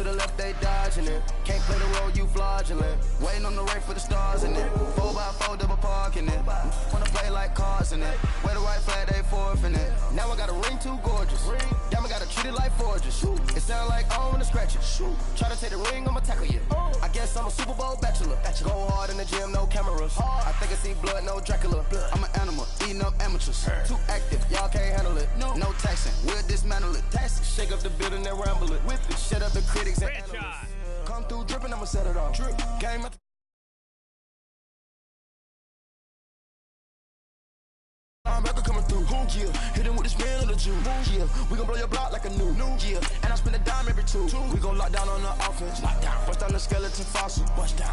to the left, they dodging it. Can't play the role, you fraudulent. Waiting on the rain for the stars in it. 4x4 double parking it. Wanna play like cars in it. Wear the right flag, they forfeiting it. Now I got a ring too gorgeous. Damn, I gotta treat it like forges. It sound like I don't wanna scratch it. Try to take the ring, I'ma tackle you. I guess I'm a Super Bowl bachelor. Go hard in the gym, no cameras. I think I see blood, no Dracula. I'm an animal, eating up amateurs. Too active, y'all can't handle it. No taxing, we'll dismantle it. Shake up the building and ramble it. Whip it, shut up the critics and analysts. Come through dripping, I'ma set it off. Game at record coming through, yeah. Hit him with this man on the Jew, yeah. We gon' blow your block like a new, yeah. And I spend a dime every two. We gon' lock down on the offense, bust down the skeleton fossil.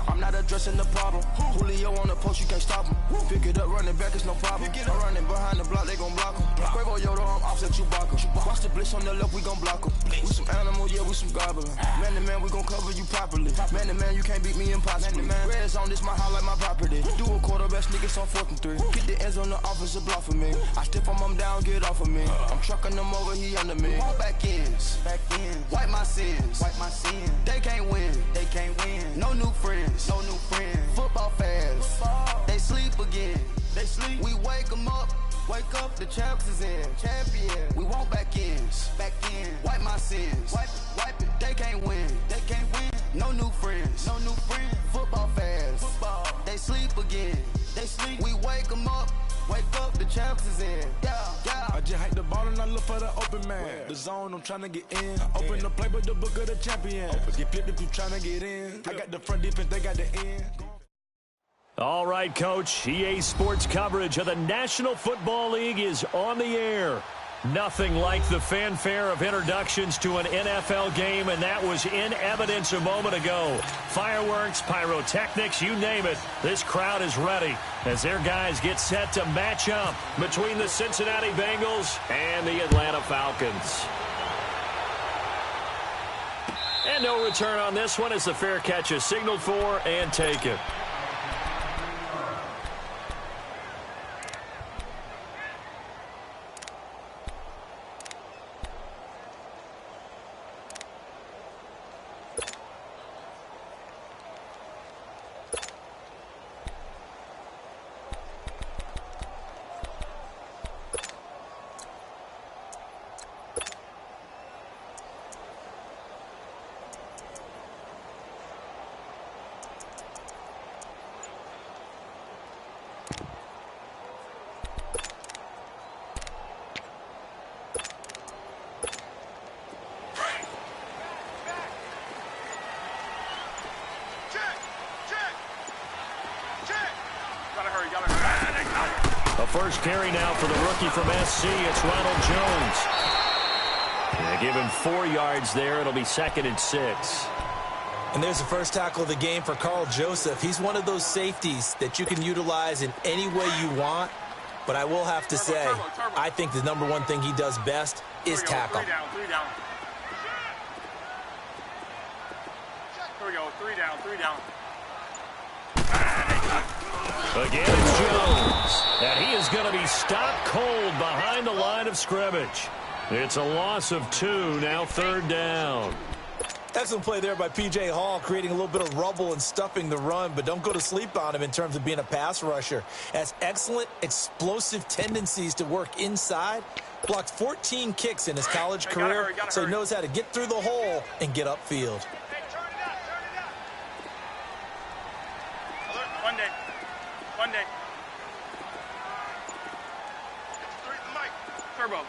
I'm not addressing the problem. Julio on the post, you can't stop him. Pick it up, running back, it's no problem. I'm running behind the block, they gon' block him. Quavo Yoda, I'm offset Chewbacca. Watch the blitz on the left, we gon' block him. We some animal, yeah, we some goblin. Man to man, we gon' cover you properly. Man to man, you can't beat me impossibly. Red zone, this my highlight, my property. Do a quarterback sneakers on 4th and 3. Hit the ends on the offensive block for me. I step on him down, get off of me. I'm trucking them over, he under me. Back ends, wipe my sins, They can't win, No new friends, Football fans, they sleep again. We wake them up, the champs is in. Champion, we want back ends, wipe my sins, wipe it. They can't win, No new friends, Football fans, they sleep again. We wake them up. The champs is in. I just hike the ball and I look for the open man. The zone, I'm trying to get in. Open the playbook, the book of the champion. Get flipped if you trying to get in. I got the front defense, they got the end. All right, Coach. EA Sports coverage of the National Football League is on the air. Nothing like the fanfare of introductions to an NFL game, and that was in evidence a moment ago. Fireworks, pyrotechnics, you name it. This crowd is ready as their guys get set to match up between the Cincinnati Bengals and the Atlanta Falcons. And no return on this one as the fair catch is signaled for and taken. A first carry now for the rookie from SC. It's Ronald Jones. Yeah, give him 4 yards there. It'll be 2nd and 6. And there's the first tackle of the game for Carl Joseph. He's one of those safeties that you can utilize in any way you want. But I will have to say, I think the number one thing he does best is tackle. 3 down. Here we go, 3 down. Again, it's Jones. And he is going to be stopped cold behind the line of scrimmage. It's a loss of 2, now 3rd down. Excellent play there by P.J. Hall, creating a little bit of rubble and stuffing the run, but don't go to sleep on him in terms of being a pass rusher. Has excellent explosive tendencies to work inside. Blocked 14 kicks in his college career, so he knows how to get through the hole and get upfield. One day. Turbo.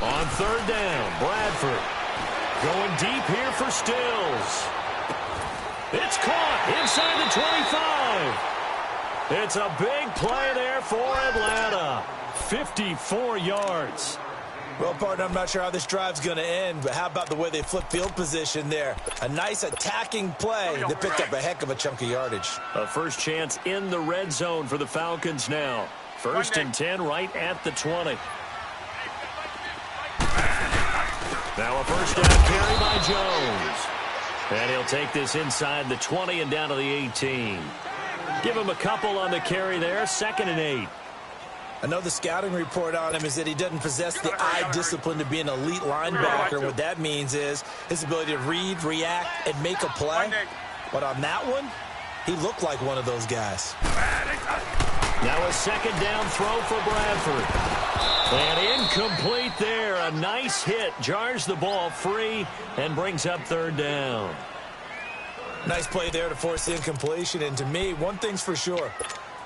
On 3rd down, Bradford going deep here for Stills. It's caught inside the 25. It's a big play there for Atlanta. 54 yards. Well, partner, I'm not sure how this drive's going to end, but how about the way they flip field position there? A nice attacking play that picked up a heck of a chunk of yardage. A first chance in the red zone for the Falcons now. 1st and 10 right at the 20. Now a first down carry by Jones. And he'll take this inside the 20 and down to the 18. Give him a couple on the carry there. 2nd and 8. I know the scouting report on him is that he doesn't possess the eye discipline to be an elite linebacker. What that means is his ability to read, react, and make a play. But on that one, he looked like one of those guys. Now a second down throw for Bradford. And incomplete there. A nice hit. Jars the ball free and brings up third down. Nice play there to force the incompletion. And to me, one thing's for sure.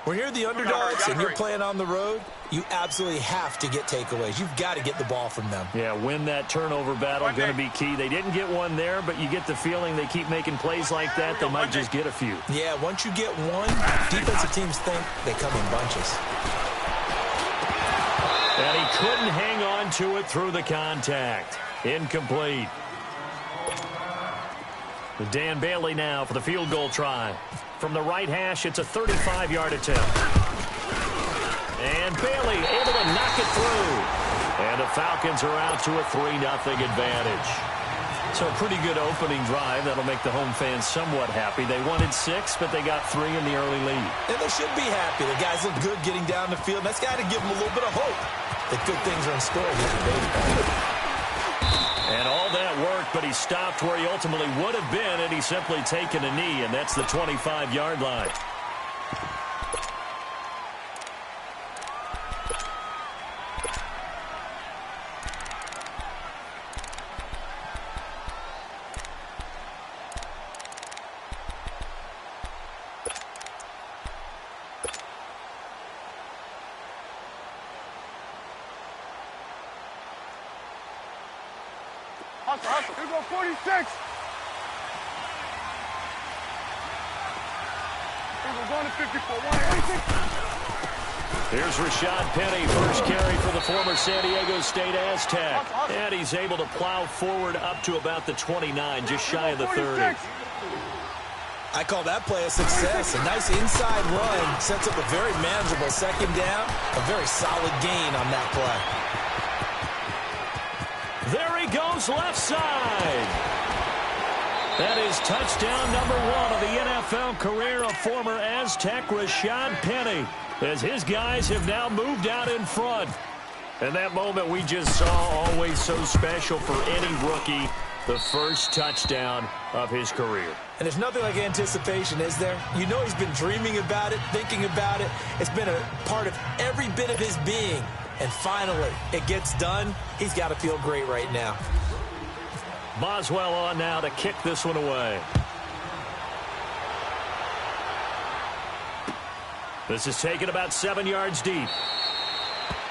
When you're the underdogs and you're playing on the road, you absolutely have to get takeaways. You've got to get the ball from them. Yeah, win that turnover battle, going to be key. They didn't get one there, but you get the feeling they keep making plays like that, they might just get a few. Yeah, once you get one, defensive teams think they come in bunches. And he couldn't hang on to it through the contact. Incomplete. Dan Bailey now for the field goal try. From the right hash, it's a 35-yard attempt. And Bailey able to knock it through. And the Falcons are out to a 3-0 advantage. So a pretty good opening drive. That'll make the home fans somewhat happy. They wanted 6, but they got 3 in the early lead. And they should be happy. The guys look good getting down the field. That's got to give them a little bit of hope that good things are in store here today. And all that worked, but he stopped where he ultimately would have been had he simply taken a knee, and that's the 25-yard line. Hustle. Here we go, 46. Here we go, going to 54. 186. Here's Rashad Penny, first carry for the former San Diego State Aztec. And he's able to plow forward up to about the 29, just shy of the 30. I call that play a success. A nice inside run sets up a very manageable second down. A very solid gain on that play. There he goes left side. That is touchdown number 1 of the NFL career of former Aztec Rashad Penny, as his guys have now moved out in front. And that moment we just saw, always so special for any rookie, the first touchdown of his career. And there's nothing like anticipation, is there? You know he's been dreaming about it, thinking about it. It's been a part of every bit of his being. And finally, it gets done. He's got to feel great right now. Boswell on now to kick this one away. This is taken about 7 yards deep.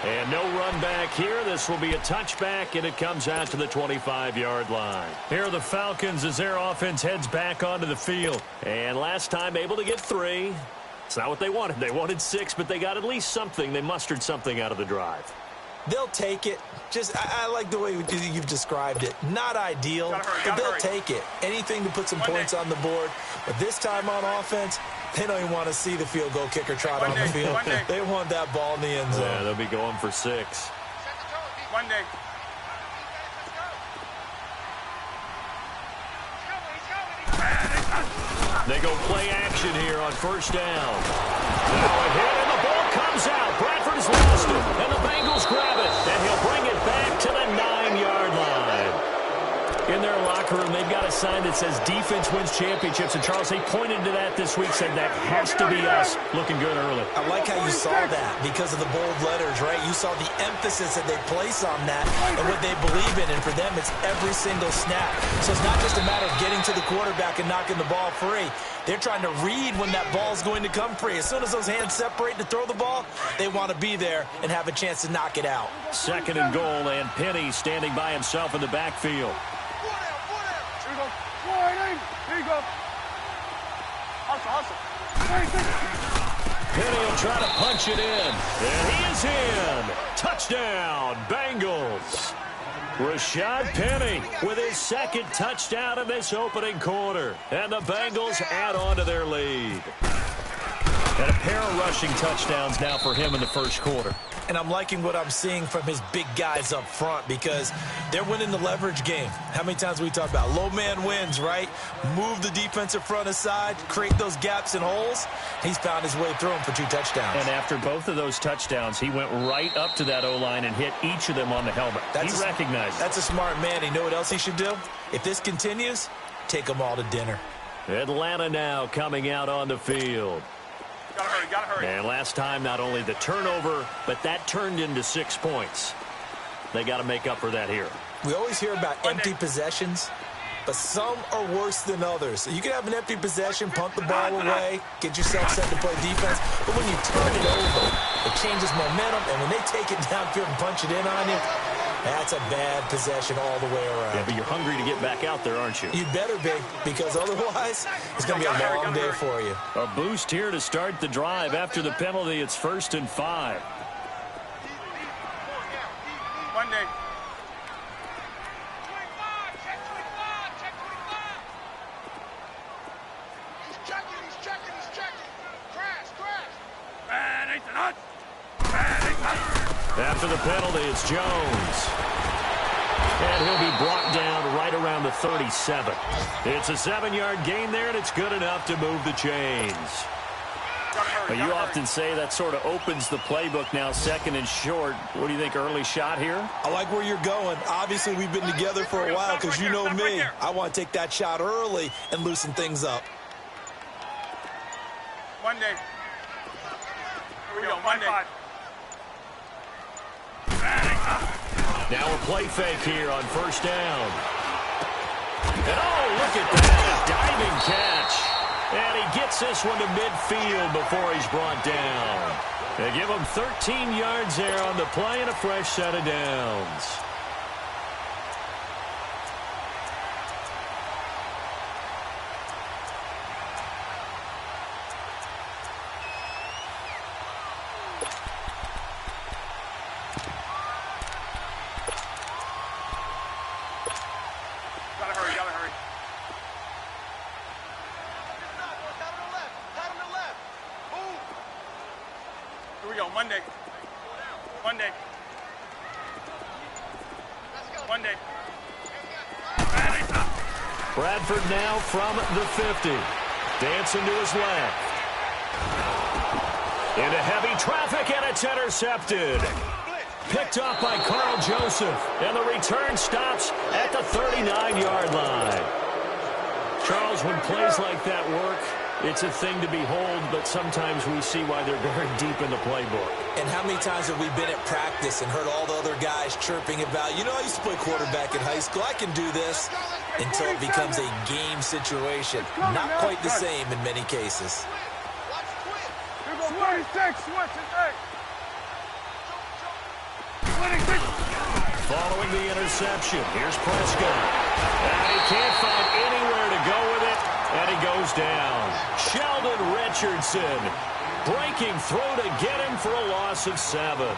And no run back here. This will be a touchback, and it comes out to the 25-yard line. Here are the Falcons as their offense heads back onto the field. And last time able to get 3. It's not what they wanted. They wanted 6, but they got at least something. They mustered something out of the drive. They'll take it. I like the way you've described it. Not ideal, but they'll take it. Anything to put some points on the board. But this time on offense, they don't even want to see the field goal kicker trot on the field. They want that ball in the end zone. Yeah, they'll be going for 6. One day. They go play action here on first down. Now a hit, and the ball comes out. Bradford has lost it, and the Bengals grab it, and he'll bring it back to the 9-yard line. In their locker room, they've got a sign that says defense wins championships. And, Charles, they pointed to that this week, said that has to be us. Looking good early. I like how you saw that because of the bold letters, right? You saw the emphasis that they place on that and what they believe in. And for them, it's every single snap. So it's not just a matter of getting to the quarterback and knocking the ball free. They're trying to read when that ball is going to come free. As soon as those hands separate to throw the ball, they want to be there and have a chance to knock it out. Second and goal, and Penny standing by himself in the backfield. Here you go. Hustle. Penny will try to punch it in. And he is in. Touchdown, Bengals. Rashad Penny with his second touchdown in this opening quarter. And the Bengals add on to their lead. And a pair of rushing touchdowns now for him in the first quarter. And I'm liking what I'm seeing from his big guys up front because they're winning the leverage game. How many times we talk about low man wins, right? Move the defensive front aside, create those gaps and holes. He's found his way through them for 2 touchdowns. And after both of those touchdowns, he went right up to that O-line and hit each of them on the helmet. He recognized it. That's a smart man. You know what else he should do? If this continues, take them all to dinner. Atlanta now coming out on the field. Gotta hurry. And last time, not only the turnover, but that turned into 6 points. They got to make up for that here. We always hear about empty possessions, but some are worse than others. So you can have an empty possession, punt the ball away, get yourself set to play defense, but when you turn it over, it changes momentum, and when they take it downfield and punch it in on you, that's a bad possession all the way around. Yeah, but you're hungry to get back out there, aren't you? You better be, because otherwise, it's going to be a long day for you. A boost here to start the drive. After the penalty, it's 1st and 5. Monday. He's checking. Crash. Bad ain't the nut. After the penalty, it's Jones. And he'll be brought down right around the 37. It's a 7-yard gain there, and it's good enough to move the chains. But you often say that sort of opens the playbook now, 2nd and short. What do you think, early shot here? I like where you're going. Obviously, we've been together for a while because you know me. I want to take that shot early and loosen things up. Monday. Here we go, Monday. Now a play fake here on 1st down. And oh, look at that, diving catch. And he gets this one to midfield before he's brought down. They give him 13 yards there on the play and a fresh set of downs. Gotta hurry. Move. Here we go, Monday. Bradford now from the 50. Dancing to his left. Into heavy traffic, and it's intercepted. Picked up by Carl Joseph, and the return stops at the 39-yard line. Charles, when plays like that work, it's a thing to behold, but sometimes we see why they're very deep in the playbook. And how many times have we been at practice and heard all the other guys chirping about, you know, I used to play quarterback in high school, I can do this, until it becomes a game situation. Not quite the same in many cases. Here go 46, switch it, hey. Following the interception, here's Prescott. And he can't find anywhere to go with it, and he goes down. Sheldon Richardson breaking through to get him for a loss of 7.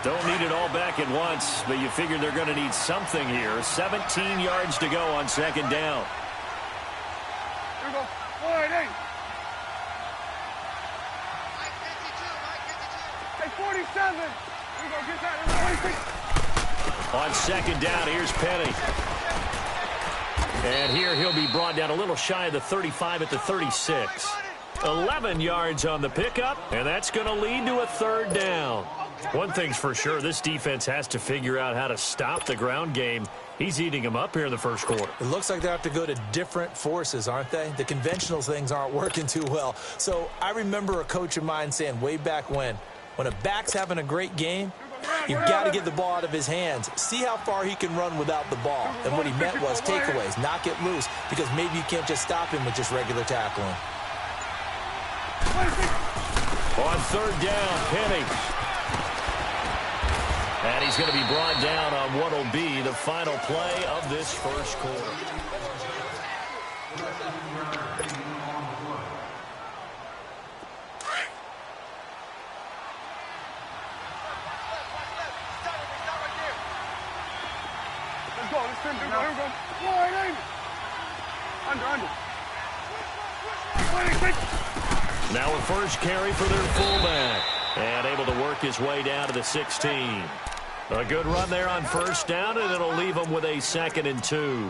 Don't need it all back at once, but you figure they're going to need something here. 17 yards to go on 2nd down. Here we go, 48. Hey, 47. Here we go, get that, 46. On 2nd down, here's Penny. And here he'll be brought down a little shy of the 35 at the 36. 11 yards on the pickup, and that's going to lead to a 3rd down. One thing's for sure, this defense has to figure out how to stop the ground game. He's eating them up here in the first quarter. It looks like they have to go to different forces, aren't they? The conventional things aren't working too well. So I remember a coach of mine saying way back when a back's having a great game, you've got to get the ball out of his hands. See how far he can run without the ball. And what he meant was takeaways, knock it loose, because maybe you can't just stop him with just regular tackling. On 3rd down, Penny. And he's going to be brought down on what will be the final play of this first quarter. Let's go. Here we go. Under. 26. Now a first carry for their fullback. And able to work his way down to the 16. A good run there on first down, and it'll leave them with a 2nd and 2.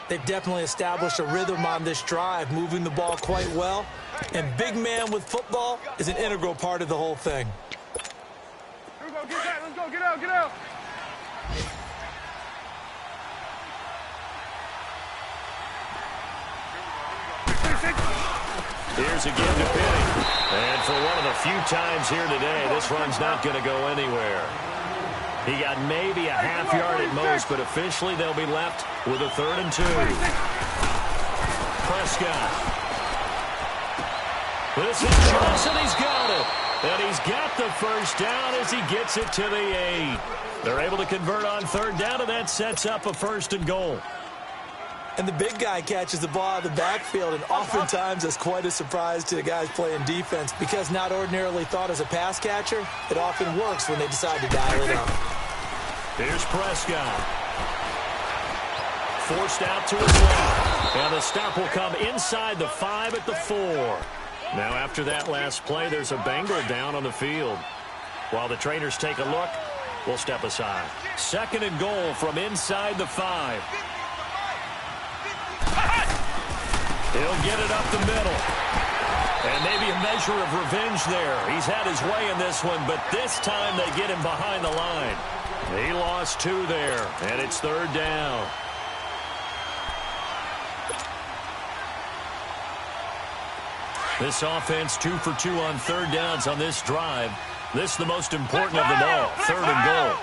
They've definitely established a rhythm on this drive, moving the ball quite well. And big man with football is an integral part of the whole thing. Here we go, get that. Let's go, get out, get out. Here's again to Penny. And for one of the few times here today, this run's not going to go anywhere. He got maybe a half yard at most, but officially they'll be left with a 3rd and 2. Prescott. This is Johnson. He's got it. And he's got the first down as he gets it to the 8. They're able to convert on 3rd down, and that sets up a 1st and goal. And the big guy catches the ball out of the backfield, and oftentimes that's quite a surprise to the guys playing defense because not ordinarily thought as a pass catcher, it often works when they decide to dial it up. Here's Prescott. Forced out to his left. And the stop will come inside the 5 at the 4. Now after that last play, there's a Bengal down on the field. While the trainers take a look, we'll step aside. 2nd and goal from inside the 5. He'll get it up the middle. And maybe a measure of revenge there. He's had his way in this one, but this time they get him behind the line. He lost 2 there, and it's 3rd down. This offense 2 for 2 on 3rd downs on this drive. This is the most important of them all, 3rd and goal.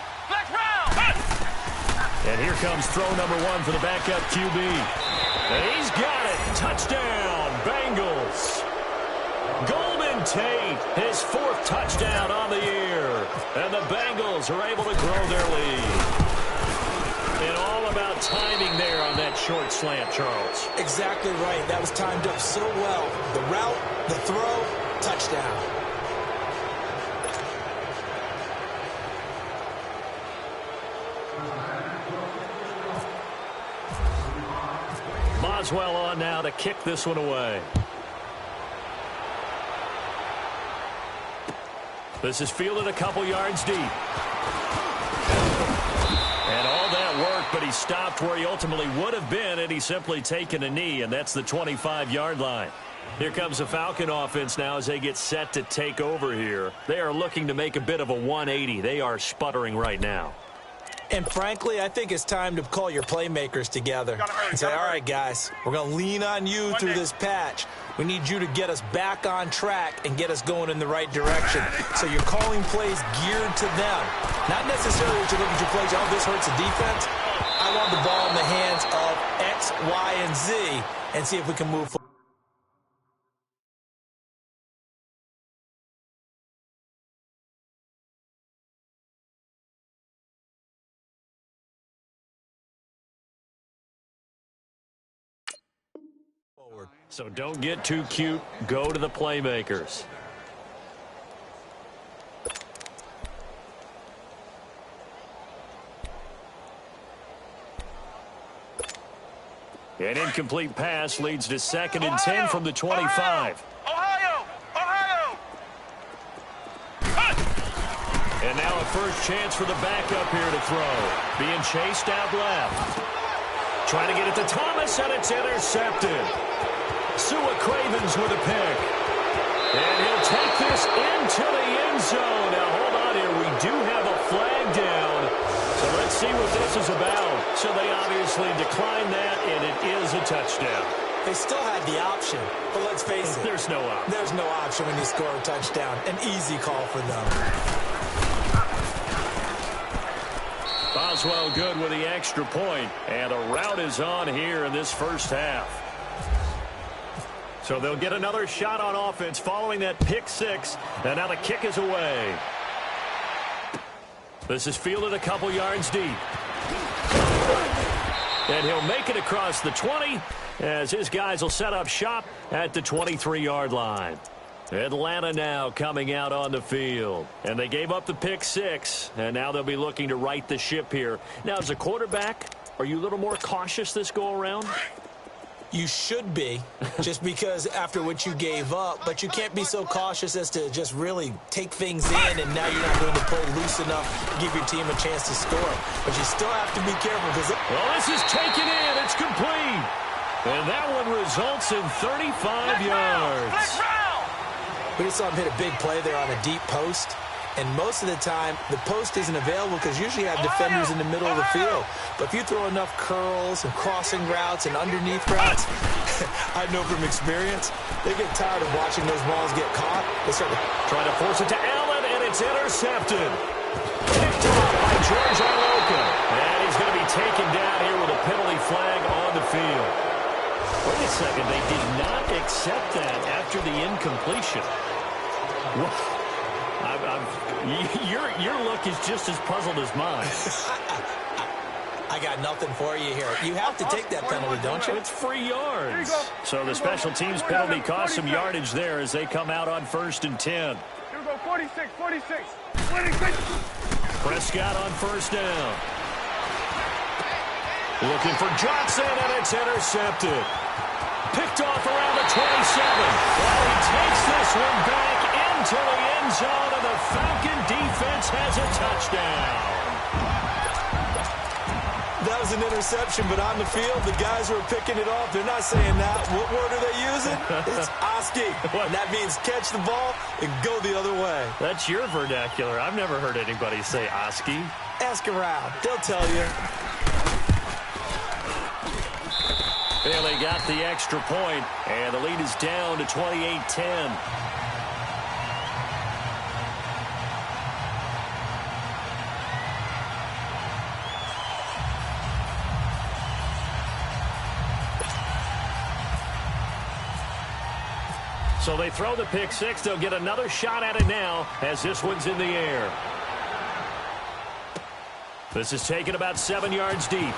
And here comes throw number 1 for the backup QB. And he's got it. Touchdown, Bengals. Golden Tate, his 4th touchdown on the year. And the Bengals are able to grow their lead. And all about timing there on that short slant, Charles. Exactly right. That was timed up so well. The route, the throw, touchdown. Boswell on now to kick this one away. This is fielded a couple yards deep. And all that work, but he stopped where he ultimately would have been, and he's simply taken a knee, and that's the 25-yard line. Here comes the Falcon offense now as they get set to take over here. They are looking to make a bit of a 180. They are sputtering right now. And frankly, I think it's time to call your playmakers together and say, all right, guys, we're going to lean on you through this patch. We need you to get us back on track and get us going in the right direction. So you're calling plays geared to them. Not necessarily that you look at your plays, oh, this hurts the defense. I want the ball in the hands of X, Y, and Z and see if we can move forward. So don't get too cute. Go to the playmakers. An incomplete pass leads to 2nd and 10 from the 25. Ohio! And now a first chance for the backup here to throw. Being chased out left. Trying to get it to Thomas, and it's intercepted. Sua Cravens with a pick. And he'll take this into the end zone. Now, hold on here. We do have a flag down. So let's see what this is about. So they obviously declined that, and it is a touchdown. They still had the option, but let's face it. There's no option. There's no option when you score a touchdown. An easy call for them. Boswell good with the extra point, and a rout is on here in this first half. So they'll get another shot on offense following that pick 6, and now the kick is away. This is fielded a couple yards deep. And he'll make it across the 20 as his guys will set up shop at the 23-yard line. Atlanta now coming out on the field. And they gave up the pick 6, and now they'll be looking to right the ship here. Now, as a quarterback, are you a little more cautious this go-around? You should be, just because after what you gave up, but you can't be so cautious as to just really take things in, and now you're not going to play loose enough to give your team a chance to score. But you still have to be careful because... Well, this is taken in. It's complete. And that one results in 35 yards. We just saw him hit a big play there on a deep post. And most of the time, the post isn't available because usually you have defenders in the middle of the field. But if you throw enough curls and crossing routes and underneath routes, I know from experience, they get tired of watching those balls get caught. They start to try to force it to Allen, and it's intercepted. Picked off by George Iloka. And he's going to be taken down here with a penalty flag on the field. Wait a second, they did not accept that after the incompletion. What? Your look is just as puzzled as mine. I got nothing for you here. You have to take that penalty, don't you? It's free yards. So the special teams penalty cost some yardage there as they come out on 1st and 10. Here we go, 46. Prescott on 1st down. Looking for Johnson, and it's intercepted. Picked off around the 27. Well, he takes this one back into the end zone, and the Falcon defense has a touchdown. That was an interception, but on the field, the guys who are picking it off, they're not saying that. What word are they using? It's Oski. And that means catch the ball and go the other way. That's your vernacular. I've never heard anybody say Oski. Ask around. They'll tell you. Well, they got the extra point, and the lead is down to 28-10. So they throw the pick six. They'll get another shot at it now as this one's in the air. This is taken about 7 yards deep.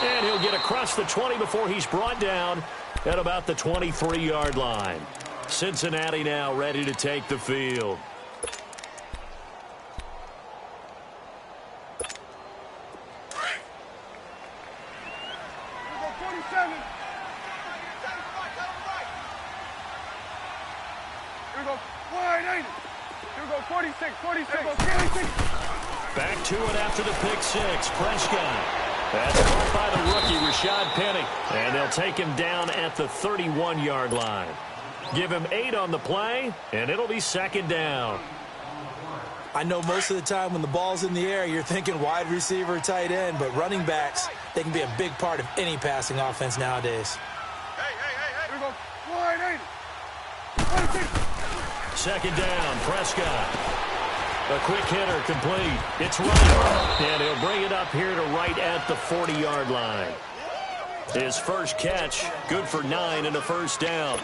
And he'll get across the 20 before he's brought down at about the 23-yard line. Cincinnati now ready to take the field. Back to it after the pick six. Prescott. That's caught by the rookie, Rashad Penny. And they'll take him down at the 31-yard line. Give him 8 on the play, and it'll be 2nd down. I know most of the time when the ball's in the air, you're thinking wide receiver, tight end, but running backs, they can be a big part of any passing offense nowadays. Here we go. Wide 80. 2nd down, Prescott. A quick hitter complete. It's right. And he'll bring it up here to right at the 40-yard line. His first catch, good for 9 and a 1st down.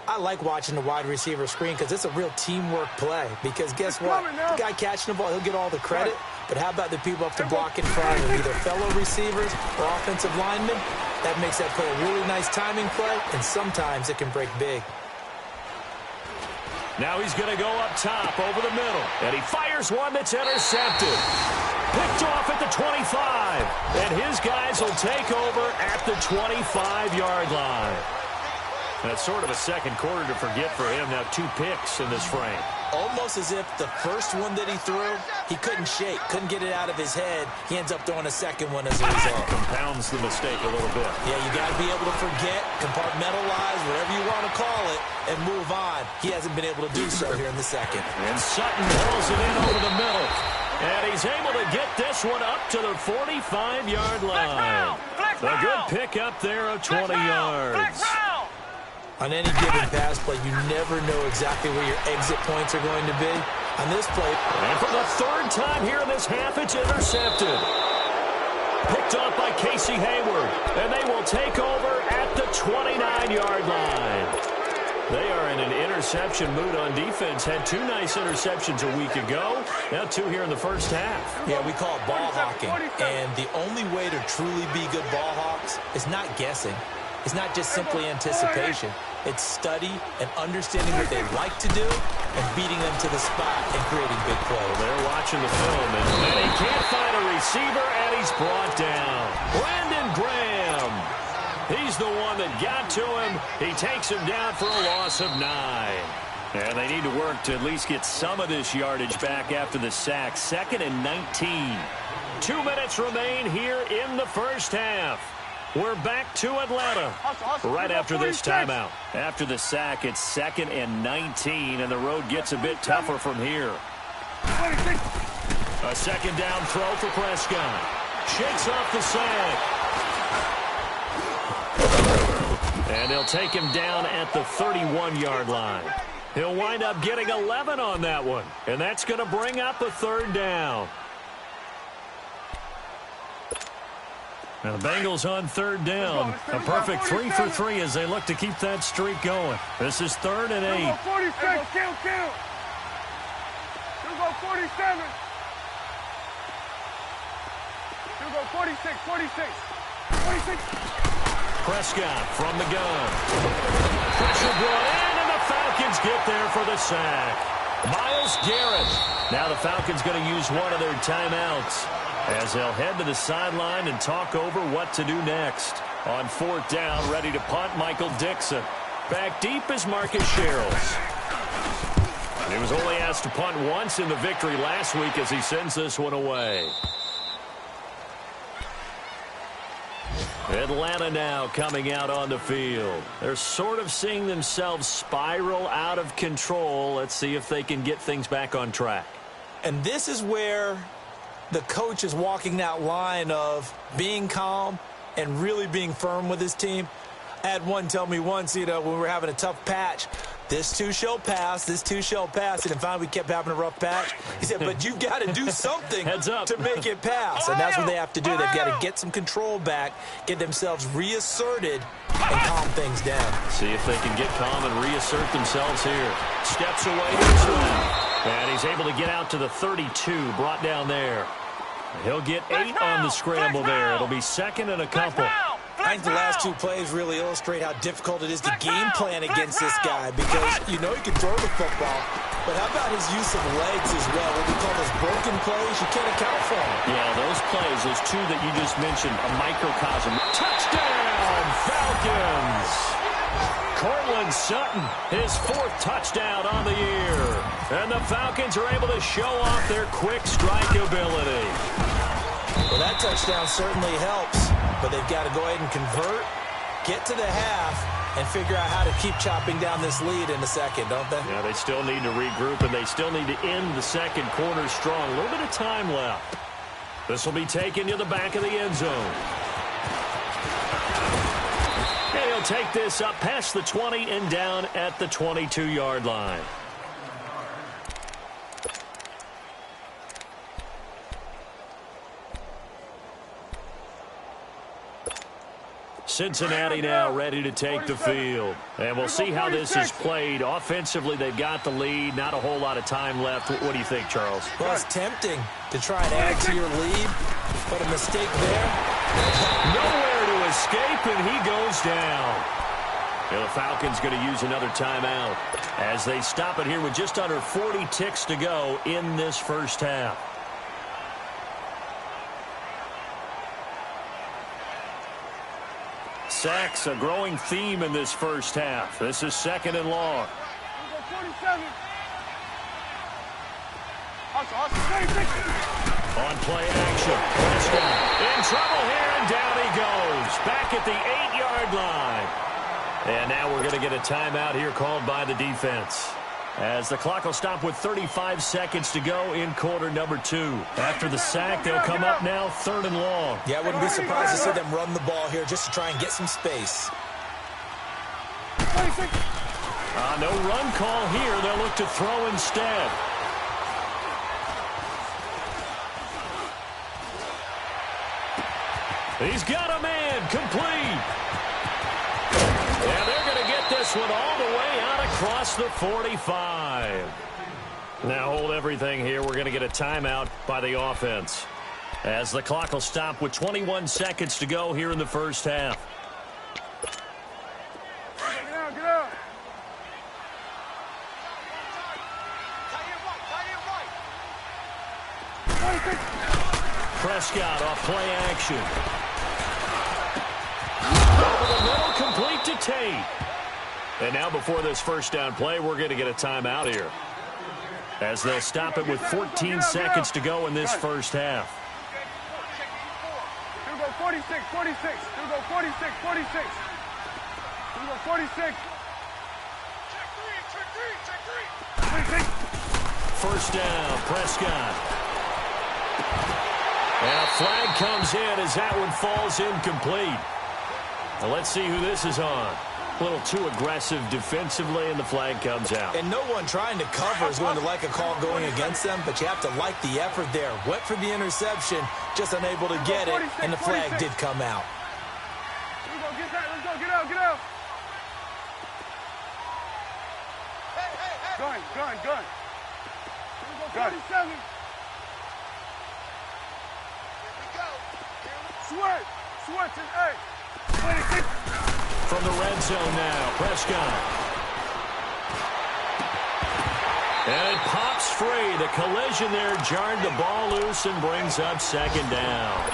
I like watching the wide receiver screen because it's a real teamwork play. Because guess what? The guy catching the ball, he'll get all the credit. But how about the people up to block in front of him, either fellow receivers or offensive linemen? That makes that play a really nice timing play, and sometimes it can break big. Now he's going to go up top over the middle. And he fires one that's intercepted. Picked off at the 25. And his guys will take over at the 25-yard line. That's sort of a second quarter to forget for him. Now 2 picks in this frame. Almost as if the first one that he threw, he couldn't shake, couldn't get it out of his head. He ends up throwing a second one as a result. Compounds the mistake a little bit. Yeah, you got to be able to forget, compartmentalize, whatever you want to call it, and move on. He hasn't been able to do so here in the second. And Sutton hauls it in over the middle. And he's able to get this one up to the 45-yard line. A good pickup there of 20 yards. On any given pass play, you never know exactly where your exit points are going to be. On this play, and for the 3rd time here in this half, it's intercepted. Picked off by Casey Hayward. And they will take over at the 29-yard line. They are in an interception mood on defense. Had 2 nice interceptions a week ago. Now 2 here in the first half. Yeah, we call it ball hawking. And the only way to truly be good ball hawks is not guessing. It's not just simply anticipation. It's study and understanding what they like to do and beating them to the spot and creating big plays. Well, they're watching the film, and he can't find a receiver, and he's brought down. Brandon Graham. He's the one that got to him. He takes him down for a loss of 9. And they need to work to at least get some of this yardage back after the sack. 2nd and 19. 2 minutes remain here in the first half. We're back to Atlanta right after this timeout. After the sack, it's 2nd and 19, and the road gets a bit tougher from here. A second down throw for Prescott. Shakes off the sack. And they'll take him down at the 31-yard line. He'll wind up getting 11 on that one, and that's going to bring up a 3rd down. Now the Bengals on 3rd down. A perfect 3 for 3 as they look to keep that streak going. This is 3rd and 8. 46. Kill. You go 47. You go 46. Prescott from the gun. Pressure brought in, and the Falcons get there for the sack. Myles Garrett. Now the Falcons going to use one of their timeouts as they'll head to the sideline and talk over what to do next. On 4th down, ready to punt, Michael Dixon. Back deep is Marcus Sherrills. He was only asked to punt once in the victory last week as he sends this one away. Atlanta now coming out on the field. They're sort of seeing themselves spiral out of control. Let's see if they can get things back on track. And this is where the coach is walking that line of being calm and really being firm with his team. I had one tell me once, when we were having a tough patch, this too shall pass, and then finally we kept having a rough patch. He said, but you've got to do something to make it pass. And that's what they have to do. They've got to get some control back, get themselves reasserted, and calm things down. See if they can get calm and reassert themselves here. Steps away to his left. And he's able to get out to the 32, brought down there. He'll get 8 on the scramble there. It'll be 2nd and a couple. I think the last 2 plays really illustrate how difficult it is to game plan against this guy because you know he can throw the football, but how about his use of legs as well? What we call those broken plays, you can't account for them. Yeah, those plays, those 2 that you just mentioned, a microcosm. Touchdown, Falcons! Cortland Sutton, his 4th touchdown on the year. And the Falcons are able to show off their quick strike ability. Well, that touchdown certainly helps, but they've got to go ahead and convert, get to the half, and figure out how to keep chopping down this lead in the second, don't they? Yeah, they still need to regroup, and they still need to end the second quarter strong. A little bit of time left. This will be taken to the back of the end zone. And he'll take this up past the 20 and down at the 22-yard line. Cincinnati now ready to take the field. And we'll see how this is played. Offensively, they've got the lead. Not a whole lot of time left. What do you think, Charles? Well, it's tempting to try and add to your lead, but a mistake there. Nowhere to escape, and he goes down. And the Falcons going to use another timeout as they stop it here with just under 40 ticks to go in this first half. Sacks, a growing theme in this first half. This is 2nd and long. 47. On play action. Prescott in trouble here, and down he goes. Back at the 8-yard line. And now we're going to get a timeout here called by the defense, as the clock will stop with 35 seconds to go in quarter number 2. After the sack, they'll come up now 3rd and long. Yeah, I wouldn't be surprised to see them run the ball here just to try and get some space. No run call here. They'll look to throw instead. He's got a man complete. And they're going to get this one all the way out across the 45. Now hold everything here. We're going to get a timeout by the offense, as the clock will stop with 21 seconds to go here in the first half. Get out, get out. Prescott off play action. Over the middle, complete to Tate. And now before this first down play, we're going to get a timeout here, as they'll stop it with 14 seconds to go in this first half. Here we go, 46, 46. Here we go, 46, 46. Here we go, 46. Check three. First down, Prescott. And a flag comes in as that one falls incomplete. Now let's see who this is on. A little too aggressive defensively, and the flag comes out. And no one trying to cover is going to like a call going against them, but you have to like the effort there. Went for the interception, just unable to get it, and the flag did come out. Here we go, get that. Let's go, get out, get out. Gun. Here we go, 47. Switch and 8. 26. From the red zone now, Prescott. And it pops free. The collision there jarred the ball loose and brings up second down.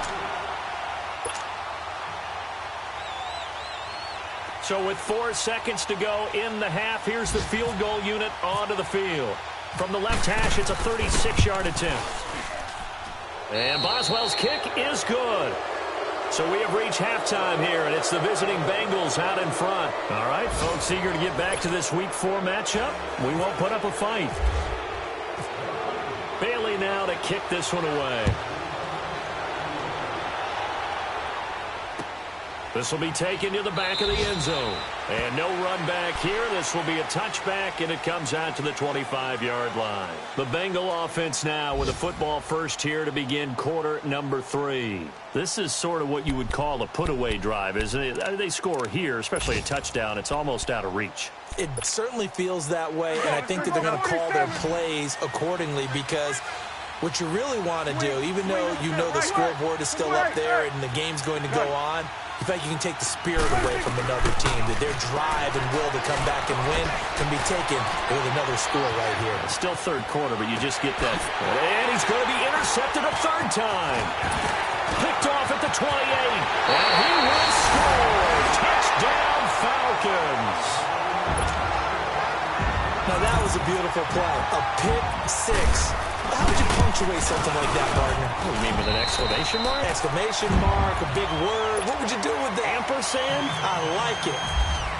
So with 4 seconds to go in the half, here's the field goal unit onto the field. From the left hash, it's a 36-yard attempt. And Boswell's kick is good. So we have reached halftime here, and it's the visiting Bengals out in front. All right, folks, eager to get back to this Week 4 matchup. We won't put up a fight. Bailey now to kick this one away. This will be taken to the back of the end zone. And no run back here. This will be a touchback, and it comes out to the 25-yard line. The Bengal offense now with a football first here to begin quarter number 3. This is sort of what you would call a put-away drive, isn't it? They score here, especially a touchdown. It's almost out of reach. It certainly feels that way, and I think that they're going to call their plays accordingly, because what you really want to do, even though you know the scoreboard is still up there and the game's going to go on, in fact, you can take the spirit away from another team, that their drive and will to come back and win can be taken with another score right here. It's still third quarter, but you just get that. And he's going to be intercepted a third time. Picked off at the 28. And he will score. Touchdown, Falcons. Now, that was a beautiful play. A pick six. How would you punctuate something like that, partner? What do you mean, with an exclamation mark? Exclamation mark, a big word. What would you do with that? Ampersand? I like it.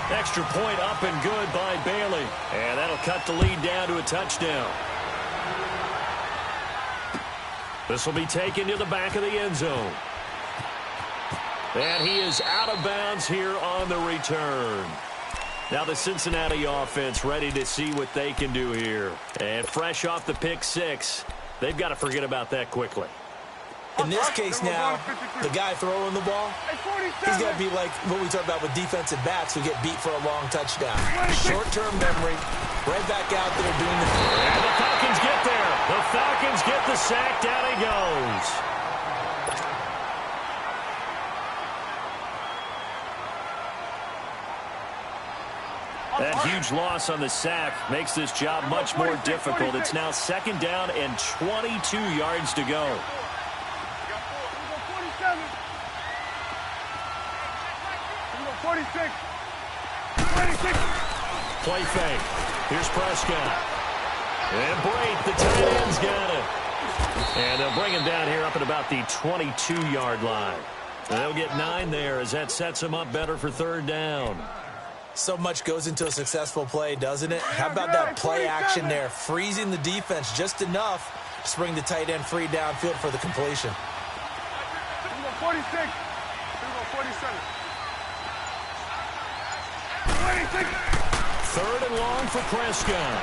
Extra point up and good by Bailey. And that'll cut the lead down to a touchdown. This will be taken to the back of the end zone. And he is out of bounds here on the return. Now the Cincinnati offense ready to see what they can do here. And fresh off the pick six, they've got to forget about that quickly. In this case now, the guy throwing the ball, he's got to be like what we talk about with defensive backs who get beat for a long touchdown. Short-term memory, right back out there doing the thing. And the Falcons get there. The Falcons get the sack. Down he goes. That huge loss on the sack makes this job much more difficult. It's now second down and 22 yards to go. 46. Play fake. Here's Prescott. And Brate, the tight end's got it. And they'll bring him down here up at about the 22-yard line. And they'll get 9 there as that sets them up better for third down. So much goes into a successful play, doesn't it? How about that play action there? Freezing the defense just enough to bring the tight end free downfield for the completion. 46. 47. 26. Third and long for Prescott.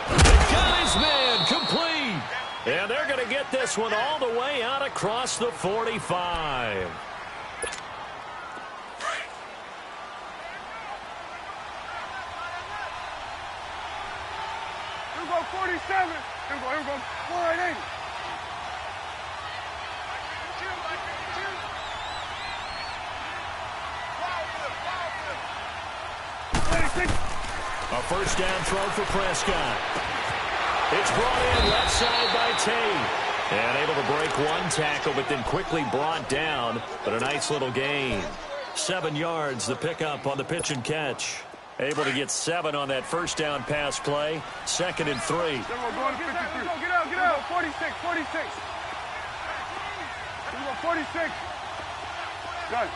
They got his man complete. And they're going to get this one all the way out across the 45. Here we go, 47. Here we go, 480. A first down throw for Prescott. It's brought in left side by Tate. And able to break one tackle, but then quickly brought down. But a nice little gain. 7 yards, the pickup on the pitch and catch. Able to get 7 on that first down pass play. 2nd and 3. Get out. 46. 46. Done.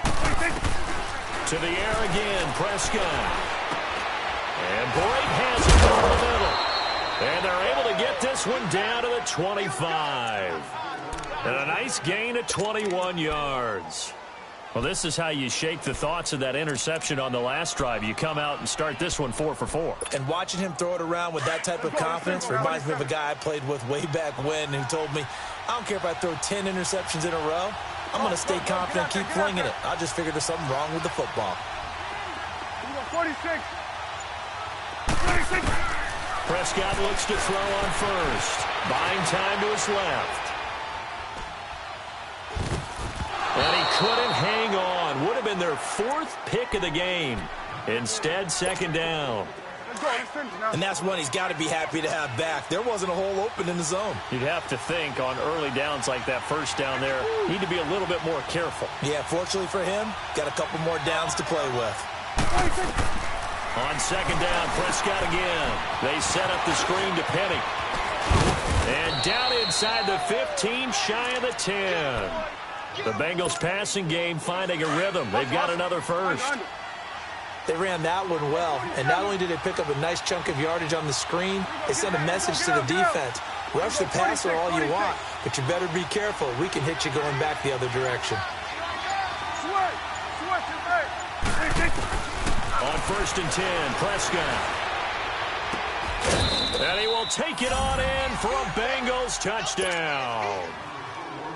46. To the air again, Prescott. And Boyd has it over the middle. And they're able to get this one down to the 25. And a nice gain of 21 yards. Well, this is how you shake the thoughts of that interception on the last drive. You come out and start this one 4 for 4. And watching him throw it around with that type of confidence reminds me of a guy I played with way back when who told me, I don't care if I throw 10 interceptions in a row. I'm going to stay confident and keep flinging it. I just figured there's something wrong with the football. 46. Prescott looks to throw on first. Buying time to his left. And he couldn't hang on. Would have been their 4th pick of the game. Instead, 2nd down. And that's one he's got to be happy to have back. There wasn't a hole open in the zone. You'd have to think on early downs like that first down there, need to be a little bit more careful. Yeah, fortunately for him, got a couple more downs to play with. On 2nd down, Prescott again. They set up the screen to Penny. And down inside the 15, shy of the 10. The Bengals passing game finding a rhythm. They've got another first. They ran that one well, and not only did they pick up a nice chunk of yardage on the screen, they sent a message to the defense. Rush the passer all you want, but you better be careful. We can hit you going back the other direction. On 1st and 10, Prescott. And he will take it on in for a Bengals touchdown.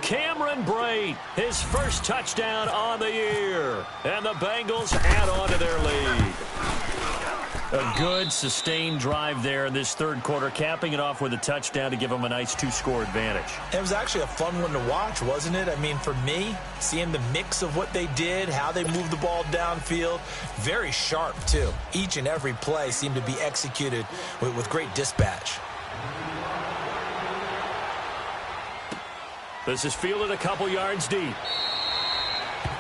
Cameron Brate, his first touchdown on the year. And the Bengals add on to their lead. A good, sustained drive there in this 3rd quarter, capping it off with a touchdown to give them a nice 2-score advantage. It was actually a fun one to watch, wasn't it? I mean, for me, seeing the mix of what they did, how they moved the ball downfield, very sharp, too. Each and every play seemed to be executed with great dispatch. This is fielded a couple yards deep.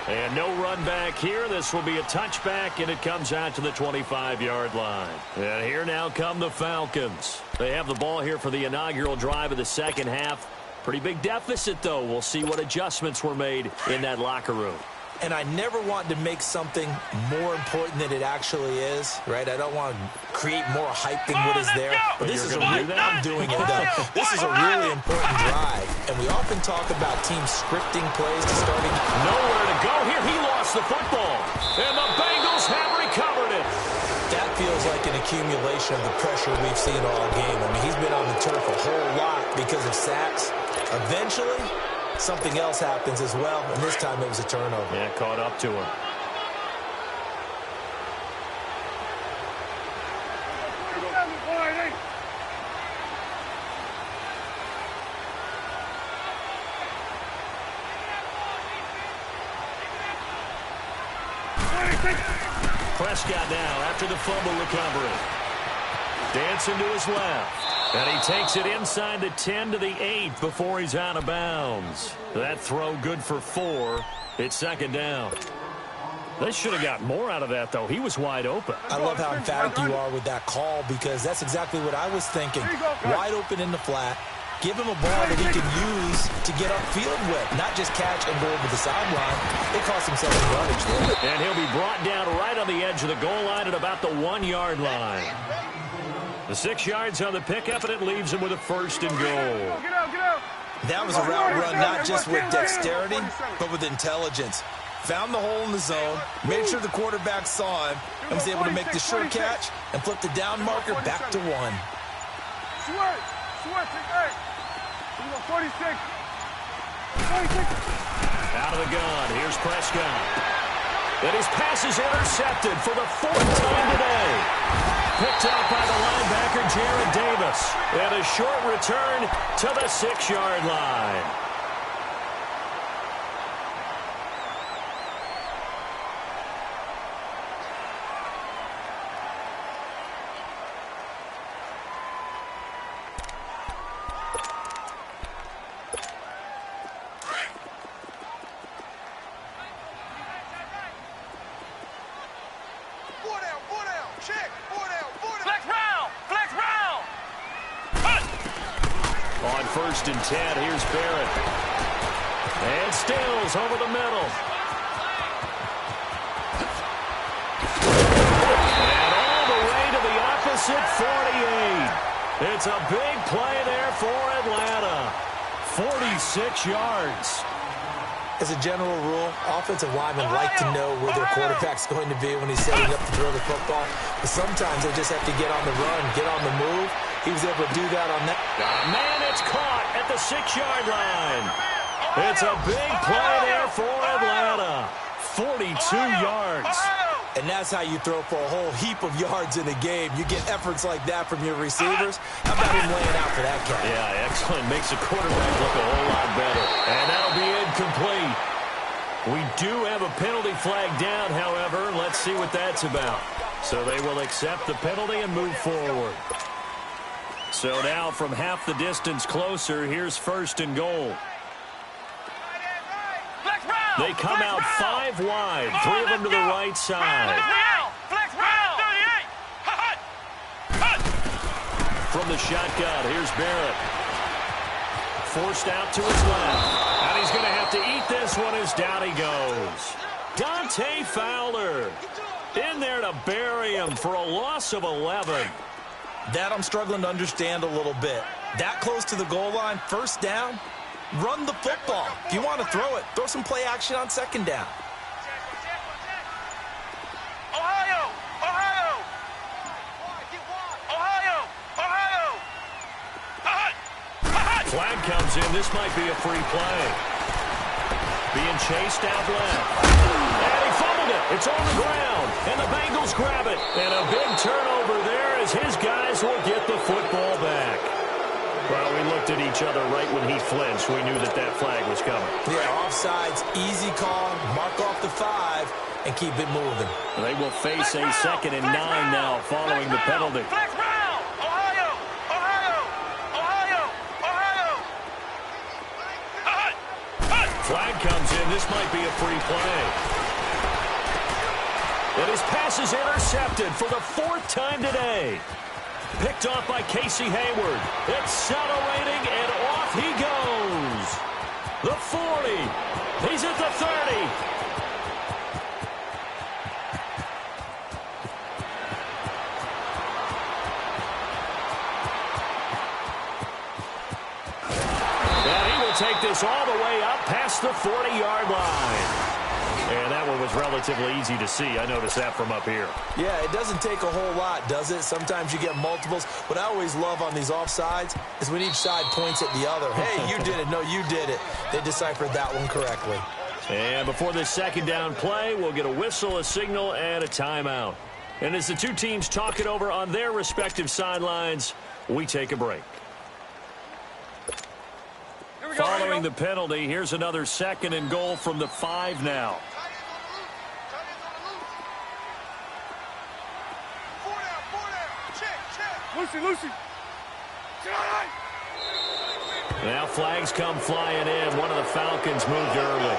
And no run back here. This will be a touchback, and it comes out to the 25-yard line. And here now come the Falcons. They have the ball here for the inaugural drive of the 2nd half. Pretty big deficit, though. We'll see what adjustments were made in that locker room. And I never want to make something more important than it actually is, right? I don't want to create more hype than what is there. But this is I'm doing it, though. This is a really important drive. And we often talk about teams scripting plays to starting. Nowhere to go here. He lost the football. And the Bengals have recovered it. That feels like an accumulation of the pressure we've seen all game. I mean, he's been on the turf a whole lot because of sacks. Eventually, something else happens as well, and this time it was a turnover. Yeah, caught up to him. Prescott now after the fumble recovery. Dancing to his left. And he takes it inside the 10 to the 8 before he's out of bounds. That throw good for 4. It's 2nd down. They should have got more out of that, though. He was wide open. I love how emphatic you are with that call because that's exactly what I was thinking. Wide open in the flat. Give him a ball that he can use to get upfield with, not just catch and go over the sideline. They cost themselves yardage there. And he'll be brought down right on the edge of the goal line at about the 1-yard line. The 6 yards on the pickup, and it leaves him with a 1st and goal. That was a route run not just with dexterity, but with intelligence. Found the hole in the zone, made sure the quarterback saw him, and was able to make the sure catch and flip the down marker back to 1. Out of the gun, here's Prescott. And his pass is intercepted for the 4th time today. Picked up by the linebacker, Jared Davis. And a short return to the 6-yard line. On 1st and 10, here's Barrett. And Stills over the middle. And all the way to the opposite 48. It's a big play there for Atlanta. 46 yards. As a general rule, offensive linemen like to know where their quarterback's going to be when he's setting up to throw the football. But sometimes they just have to get on the run, get on the move. He was able to do that on that. Man, it's caught at the 6-yard line. It's a big play there for Atlanta. 42 yards. And that's how you throw for a whole heap of yards in a game. You get efforts like that from your receivers. How about him laying out for that catch? Yeah, excellent. Makes the quarterback look a whole lot better. And that'll be incomplete. We do have a penalty flag down, however. Let's see what that's about. So they will accept the penalty and move forward. So now from half the distance closer, here's 1st and goal. They come out 5 wide, 3 of them to the right side. From the shotgun, here's Barrett. Forced out to his left. And he's going to have to eat this one as down he goes. Dante Fowler in there to bury him for a loss of 11. That I'm struggling to understand a little bit. That close to the goal line, 1st down, run the football. If you want to throw it, throw some play action on 2nd down. Flag comes in. This might be a free play. Being chased out left. And he fumbled it. It's on the ground. And the Bengals grab it. And a big turnover there as his guys will get the football back. Well, we looked at each other right when he flinched. We knew that that flag was coming. Yeah, offsides, easy call, mark off the 5, and keep it moving. They will face a 2nd and 9 now following the penalty. Flag comes in. This might be a free play. And his pass is intercepted for the 4th time today. Picked off by Casey Hayward. Accelerating, and off he goes. The 40. He's at the 30. And he will take this all the way up past the 40-yard line. And that one was relatively easy to see. I noticed that from up here. Yeah, it doesn't take a whole lot, does it? Sometimes you get multiples. What I always love on these offsides is when each side points at the other. Hey, you did it. No, you did it. They deciphered that one correctly. And before this 2nd down play, we'll get a whistle, a signal, and a timeout. And as the two teams talk it over on their respective sidelines, we take a break. Following the penalty, here's another 2nd and goal from the 5 now. Lucy. Now flags come flying in. One of the Falcons moved early.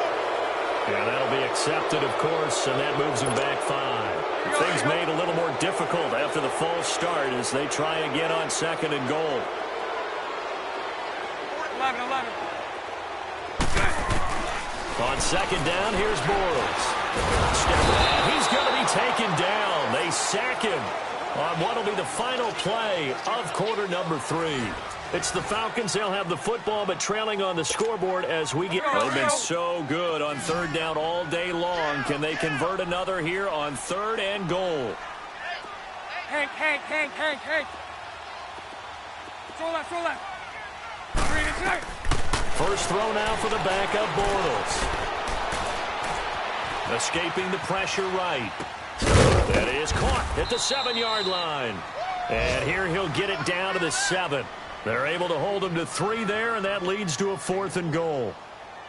And that'll be accepted, of course, and that moves him back 5. Things made a little more difficult after the false start as they try again on 2nd and goal. 11. On 2nd down, here's Bortles. He's going to be taken down. They sack him on what will be the final play of quarter number 3. It's the Falcons. They'll have the football, but trailing on the scoreboard as we get. They've been so good on 3rd down all day long. Can they convert another here on 3rd and goal? Hank. Throw left. First throw now for the backup Bortles. Escaping the pressure right. That is caught at the 7-yard line. And here he'll get it down to the 7. They're able to hold him to 3 there, and that leads to a 4th and goal.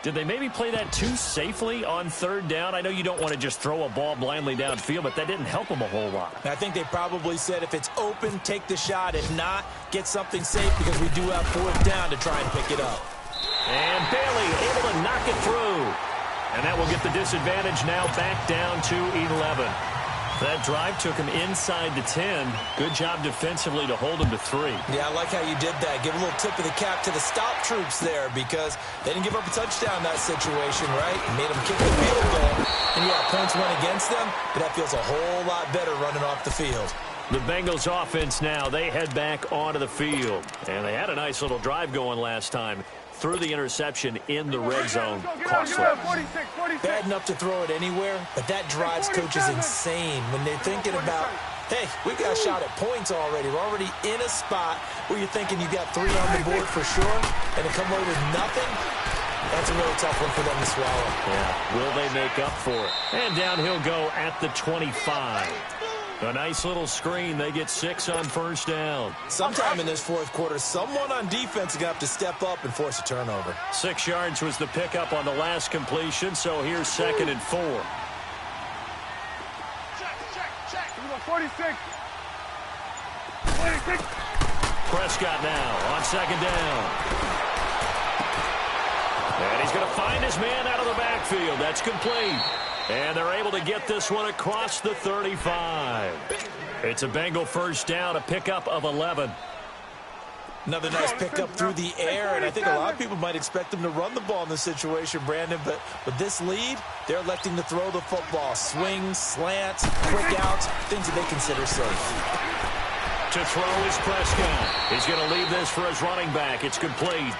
Did they maybe play that too safely on 3rd down? I know you don't want to just throw a ball blindly downfield, but that didn't help them a whole lot. I think they probably said if it's open, take the shot. If not, get something safe because we do have 4th down to try and pick it up. And Bailey able to knock it through. And that will get the disadvantage now back down to 11. That drive took him inside the 10. Good job defensively to hold him to 3. Yeah, I like how you did that. Give a little tip of the cap to the stop troops there because they didn't give up a touchdown in that situation, right? Made them kick the field goal. And, yeah, points went against them, but that feels a whole lot better running off the field. The Bengals offense now, they head back onto the field. And they had a nice little drive going last time. Threw the interception in the red zone. Costly. Bad enough to throw it anywhere, but that drives coaches insane when they're thinking about, hey, we got a shot at points already. We're already in a spot where you're thinking you got 3 on the board for sure, and to come away with nothing, that's a really tough one for them to swallow. Yeah, will they make up for it? And down he'll go at the 25. A nice little screen. They get 6 on first down. Sometime in this fourth quarter, someone on defense is going to have to step up and force a turnover. 6 yards was the pickup on the last completion, so here's 2nd and 4. Check. 46. Prescott now on 2nd down. And he's going to find his man out of the backfield. That's complete. And they're able to get this one across the 35. It's a Bengal first down, a pickup of 11. Another nice pickup through the air, and I think a lot of people might expect them to run the ball in this situation, Brandon, but with this lead, they're electing to throw the football. Swings, slants, quick outs, things that they consider safe. To throw is Prescott. He's going to leave this for his running back. It's complete.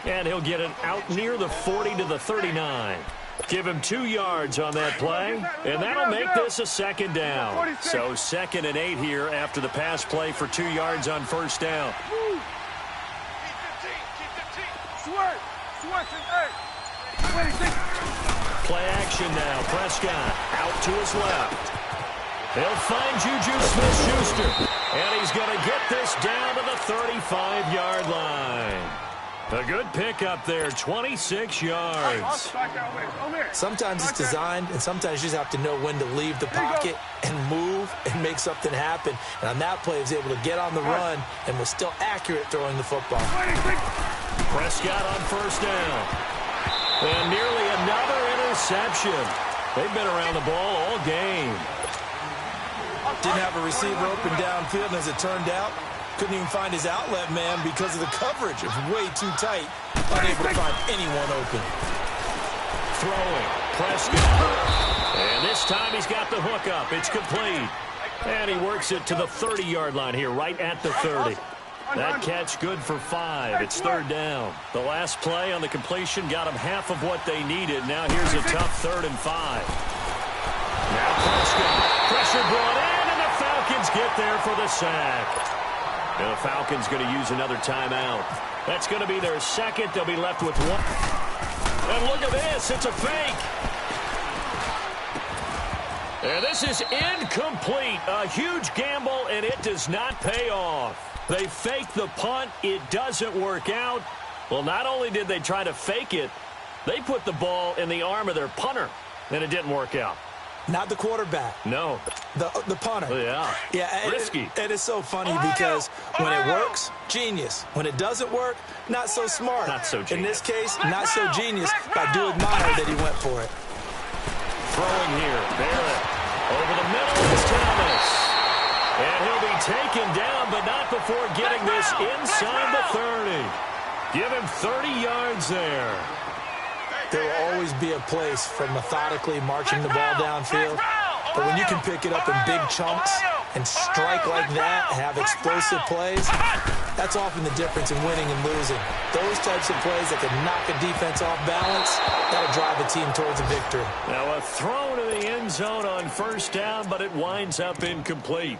And he'll get it out near the 40 to the 39. Give him 2 yards on that play, and that'll make this a 2nd down. So 2nd and 8 here after the pass play for 2 yards on first down. Play action now. Prescott out to his left. He'll find Juju Smith-Schuster, and he's going to get this down to the 35-yard line. A good pickup there, 26 yards. Sometimes it's designed, and sometimes you just have to know when to leave the pocket and move and make something happen. And on that play, he was able to get on the run and was still accurate throwing the football. Prescott on first down. And nearly another interception. They've been around the ball all game. Didn't have a receiver open downfield, and as it turned out, couldn't even find his outlet man because of the coverage. It was way too tight. Unable to find anyone open. Throwing. Prescott. And this time he's got the hook up. It's complete. And he works it to the 30-yard line here, right at the 30. That catch good for 5. It's 3rd down. The last play on the completion got them half of what they needed. Now here's a tough 3rd and 5. Now Prescott. Pressure brought in, and the Falcons get there for the sack. And the Falcons going to use another timeout. That's going to be their 2nd. They'll be left with 1. And look at this. It's a fake. And this is incomplete. A huge gamble, and it does not pay off. They fake the punt. It doesn't work out. Well, not only did they try to fake it, they put the ball in the arm of their punter, and it didn't work out. Not the quarterback. No. The punter. Yeah. Risky. And it's so funny because when it works, genius. When it doesn't work, not so smart. Not so genius. In this case, not so genius. I do admire that he went for it. Throwing here. Barrett. Over the middle is Thomas. And he'll be taken down, but not before getting this inside the 30. Give him 30 yards there. There will always be a place for methodically marching the ball downfield. But when you can pick it up in big chunks and strike like that and have explosive plays, that's often the difference in winning and losing. Those types of plays that can knock a defense off balance, that'll drive a team towards a victory. Now a throw to the end zone on first down, but it winds up incomplete.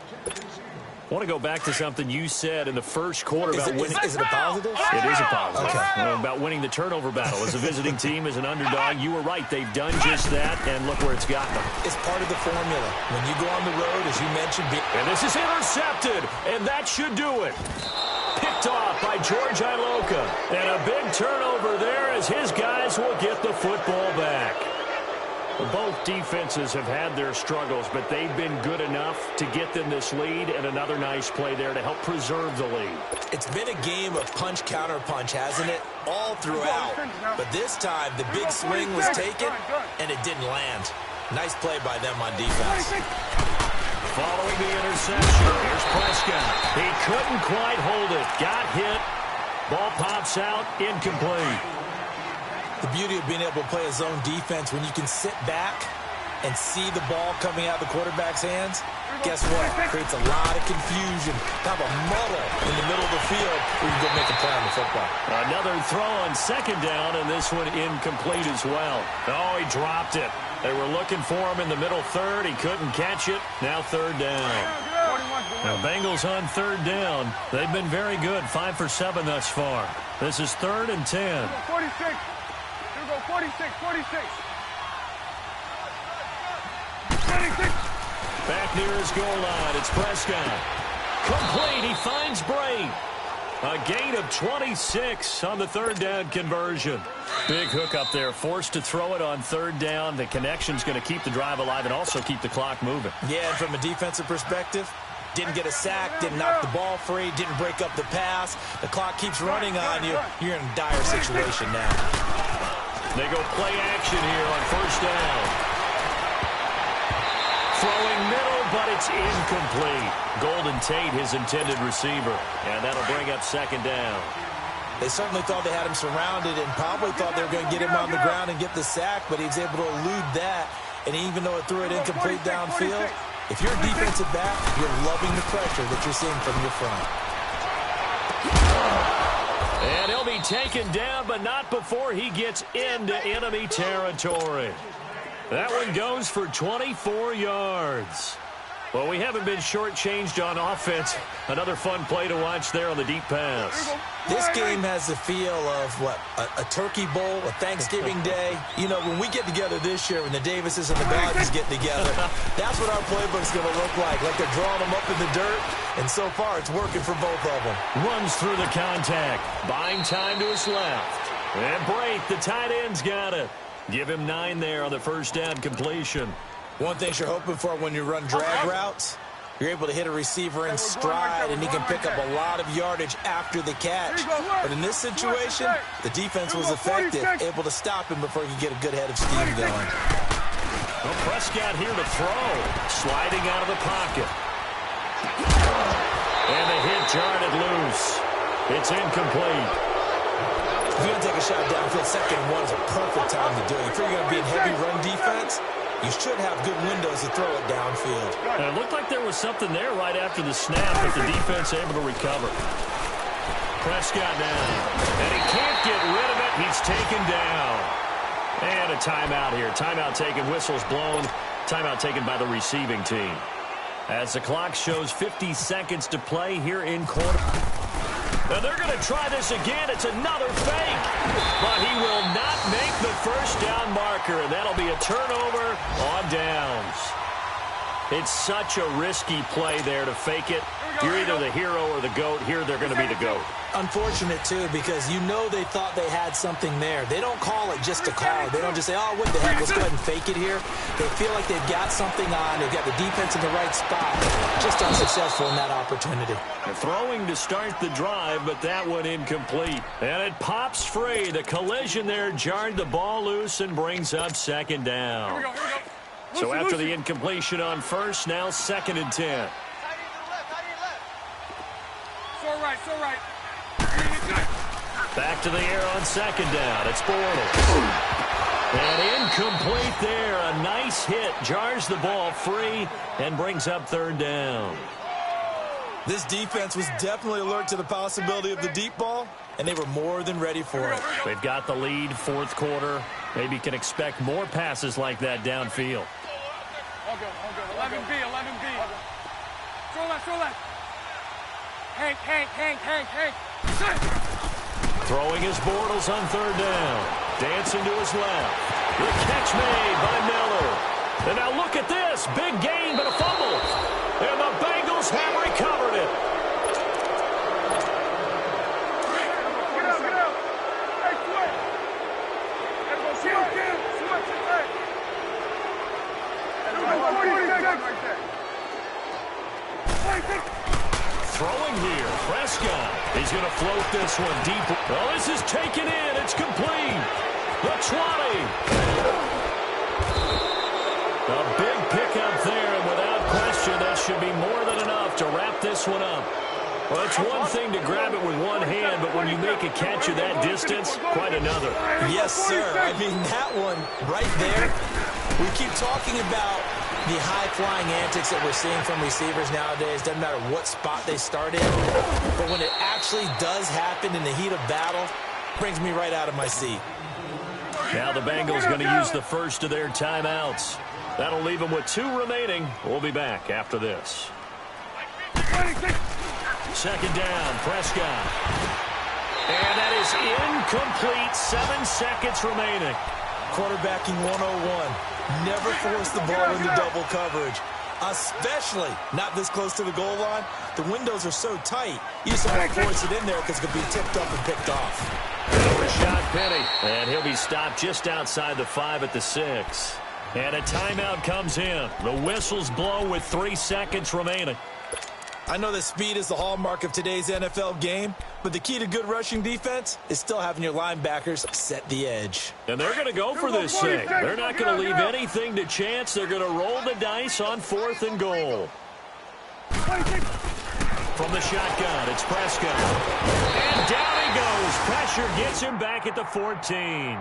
I want to go back to something you said in the first quarter about winning. Is it a positive? It is a positive. Okay. About winning the turnover battle. As a visiting team, as an underdog, you were right. They've done just that, and look where it's gotten them. It's part of the formula. When you go on the road, as you mentioned. And this is intercepted, and that should do it. Picked off by George Iloka. And a big turnover there as his guys will get the football back. Both defenses have had their struggles, but they've been good enough to get them this lead, and another nice play there to help preserve the lead. It's been a game of punch-counter-punch, hasn't it? All throughout. But this time, the big swing was taken, and it didn't land. Nice play by them on defense. reception. Here's Prescott. He couldn't quite hold it. Got hit. Ball pops out. Incomplete. The beauty of being able to play a zone defense when you can sit back and see the ball coming out of the quarterback's hands, guess what? It creates a lot of confusion, kind of a muddle in the middle of the field where you can go make a play on the football. Another throw on second down, and this one incomplete as well. Oh, he dropped it. They were looking for him in the middle third. He couldn't catch it. Now third down. Now Bengals on third down. They've been very good, 5 for 7 thus far. This is 3rd and 10. 46. Here we go, 46, 46. 26. Back near his goal line, it's Prescott. Complete, he finds Bray. A gain of 26 on the third down conversion. Big hook up there, forced to throw it on third down. The connection's going to keep the drive alive and also keep the clock moving. Yeah, and from a defensive perspective, didn't get a sack, didn't knock the ball free, didn't break up the pass. The clock keeps running on you. You're in a dire situation now. They go play action here on first down. Throwing middle, but it's incomplete. Golden Tate, his intended receiver. And that'll bring up second down. They certainly thought they had him surrounded and probably thought they were going to get him on the ground and get the sack, but he was able to elude that. And even though it threw it incomplete downfield, if you're a defensive back, you're loving the pressure that you're seeing from your front. And he'll be taken down, but not before he gets into enemy territory. That one goes for 24 yards. Well, we haven't been shortchanged on offense. Another fun play to watch there on the deep pass. This game has the feel of, what, a turkey bowl, a Thanksgiving day. You know, when we get together this year, when the Davises and the Gardens get together, that's what our playbook's going to look like they're drawing them up in the dirt. And so far, it's working for both of them. Runs through the contact, buying time to his left. And Brate, the tight end's got it. Give him 9 there on the first down completion. One thing you're hoping for when you run drag routes, you're able to hit a receiver in stride, and he can pick up a lot of yardage after the catch. But in this situation, the defense was effective, able to stop him before he could get a good head of steam going. Well, Prescott here to throw, sliding out of the pocket. And the hit jarred it loose. It's incomplete. If you're going to take a shot downfield, second and 1 is a perfect time to do it. If you're going to be in heavy run defense, you should have good windows to throw it downfield. And it looked like there was something there right after the snap, but the defense able to recover. Prescott down. And he can't get rid of it. He's taken down. And a timeout here. Timeout taken, whistles blown. Timeout taken by the receiving team. As the clock shows 50 seconds to play here in quarter. Now they're going to try this again. It's another fake. But he will not make the first down marker, and that'll be a turnover on downs. It's such a risky play there to fake it. You're either the hero or the GOAT. Here they're going to be the GOAT. Unfortunate, too, because you know they thought they had something there. They don't call it just a call. They don't just say, oh, what the heck, let's go ahead and fake it here. They feel like they've got something on. They've got the defense in the right spot. Just unsuccessful in that opportunity. They're throwing to start the drive, but that one incomplete. And it pops free. The collision there jarred the ball loose and brings up second down. Here we go. So after the incompletion on first, now 2nd and 10. So right. Back to the air on second down. It's Bortles. And incomplete there. A nice hit. Jars the ball free and brings up third down. This defense was definitely alert to the possibility of the deep ball, and they were more than ready for it. They've got the lead, 4th quarter. Maybe can expect more passes like that downfield. All good. 11B. Throw that. Hank. Throwing his Bortles on third down. Dancing to his left. The catch made by Miller. And now look at this. Big gain, but a fumble. And the Bengals have recovered it. Get out. Hey, Sweat. Let's go, Sweat. Let's go, 46 right there. Throwing here, Prescott. He's going to float this one deep. Well, this is taken in. It's complete. The 20. A big pickup there, and without question, that should be more than enough to wrap this one up. Well, it's one thing to grab it with one hand, but when you make a catch of that distance, quite another. Yes, sir. I mean, that one right there, we keep talking about the high-flying antics that we're seeing from receivers nowadays. Doesn't matter what spot they start in, but when it actually does happen in the heat of battle, it brings me right out of my seat. Now the Bengals going to use the first of their timeouts. That'll leave them with 2 remaining. We'll be back after this. Second down, Prescott. And that is incomplete. 7 seconds remaining. Quarterbacking 101. Never force the ball into double coverage, especially not this close to the goal line. The windows are so tight, you just don't want to force it in there because it could be tipped up and picked off. Rashad Penny, and he'll be stopped just outside the 5 at the 6. And a timeout comes in. The whistles blow with 3 seconds remaining. I know that speed is the hallmark of today's NFL game, but the key to good rushing defense is still having your linebackers set the edge. And they're going to go for this thing. They're not going to leave anything to chance. They're going to roll the dice on 4th and goal. From the shotgun, it's Prescott. And down he goes. Pressure gets him back at the 14.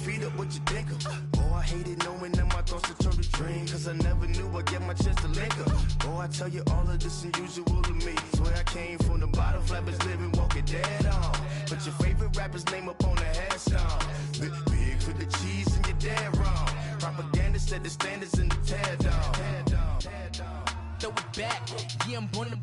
Feet up, what you think of? Oh, I hated knowing that my thoughts would turn to dream, cause I never knew I'd get my chance to link up. Oh, I tell you all of this unusual to me. Swear I came from the bottom, flappers living, walking dead on. Put your favorite rapper's name up on the headstone. Big for the cheese and you're dead wrong. Propaganda set the standards in the tear down. Throw it back, yeah, I'm born to.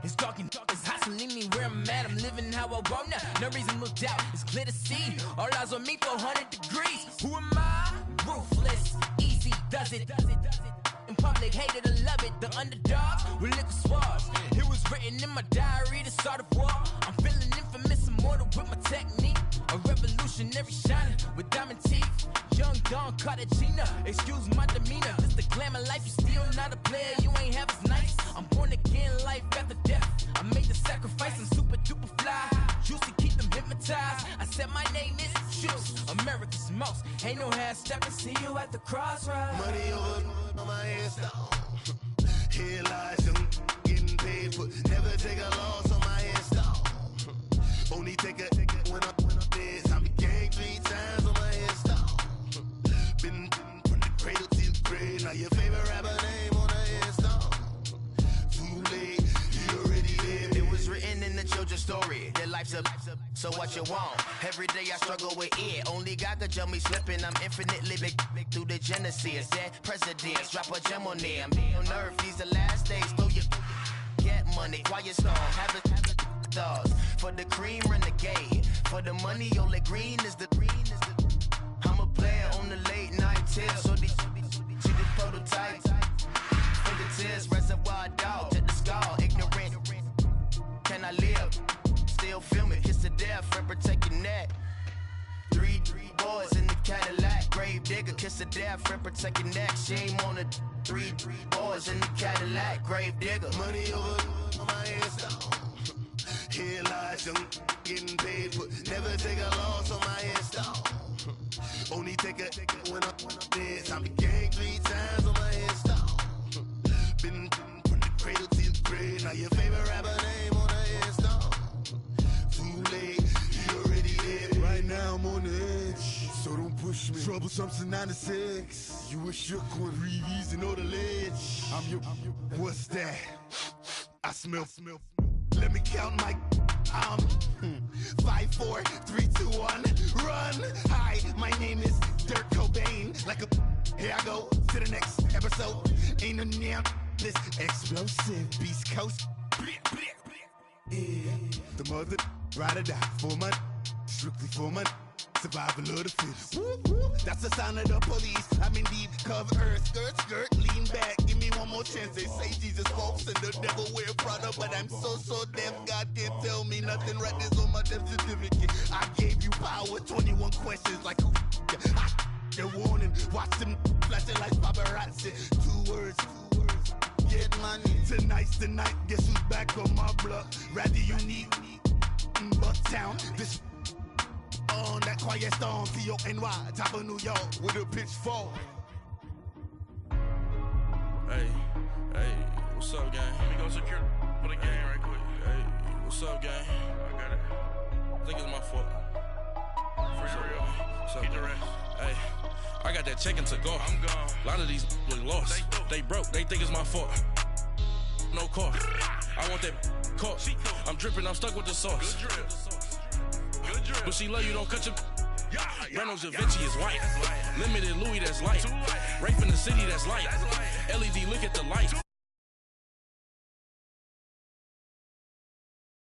It's dark, it's hot, so leave me where I'm at. I'm living how I want now. No reason to look doubt, it's clear to see. All eyes on me, 400 degrees. Who am I? Ruthless, easy, does it. In public, hated or love it. The underdogs with liquor swabs. It was written in my diary to start a war. I'm feeling infamous, immortal with my technique. A revolutionary shining with diamond teeth. Young Don Cartagena, excuse my demeanor. This the glamour life, you still not a player. You ain't half as nice. I'm born again, life after death. I made the sacrifice, I'm super duper fly. Used to keep them hypnotized. I said my name is Juice, America's most. Ain't no half stepping, see you at the crossroads. Money over on my headstone. Here lies young, getting paid for. Never take a loss on my headstone. Only take a when I'm dead. I be gang 3 times on my headstone. Been from the cradle to the grave. Now your favorite rapper name on the headstone. Too late, you already there. It was written in the children's story. Their life's up, so what you want? Every day I struggle with it. Only God could jump me slipping. I'm infinitely big through the genesis. Dead presidents, drop a gem on them. On earth, these the last days. Throw your get money, quiet storm. Have it dogs. For the cream, renegade. For the money, only green is the. I'm a player on the late night tips. So these prototypes. For the tears, reservoir dog. To the skull, ignorant. Can I live? Still film it. Kiss to death, and protect your neck. 3 boys in the Cadillac. Grave digger, kiss to death, and protect your neck. Shame on the 3 boys in the Cadillac. Grave digger. Money over on my headstone. Here lies young, getting paid for. Never take a loss on my headstone. Only take a when I'm dead. I be gang 3 times on my headstone. Been from the cradle to the grave. Now your favorite rapper name on the headstone. Too late, you already there. Right now I'm on the edge, so don't push me. Troublesome to 96. You a shook one, breathe easy, know the ledge. I'm your. What's that? I smell. Let me count my. 5, 4, 3, 2, 1. Run. Hi, my name is Dirk like a. Here I go to the next episode. Ain't no damn this explosive Beast Coast. Yeah, the mother ride or die for my strictly for my survival of the fittest. That's the sign of the police. I'm indeed cover earth, skirt, lean back. Give me one more chance. They say Jesus walks and the devil wear Prada, but I'm so deaf. God can't tell me nothing. Right this on my death certificate. I gave you power. 21 questions like who? The warning. Watch them flashing like paparazzi. Two words. Get money. Tonight's the night. Guess who's back on my block? Rather unique. Bucktown. This on that quiet storm. T-O-N-Y. Top of New York with a pitchfork. Hey, what's up, gang? Let me go secure for the game right quick. Hey, what's up, gang? I got it. I think it's my fault. For real. What's up, Get the gang? rest. Hey, I got that chicken to go. I'm gone. A lot of these look lost. They broke. They think it's my fault. No car. I want that caught. I'm dripping. I'm stuck with the sauce. Good drip. Good drip. But she love you. Don't cut your. Reynolds Da Vinci is white. Limited Louis, that's light. Rape in the city, that's light. LED, look at the light.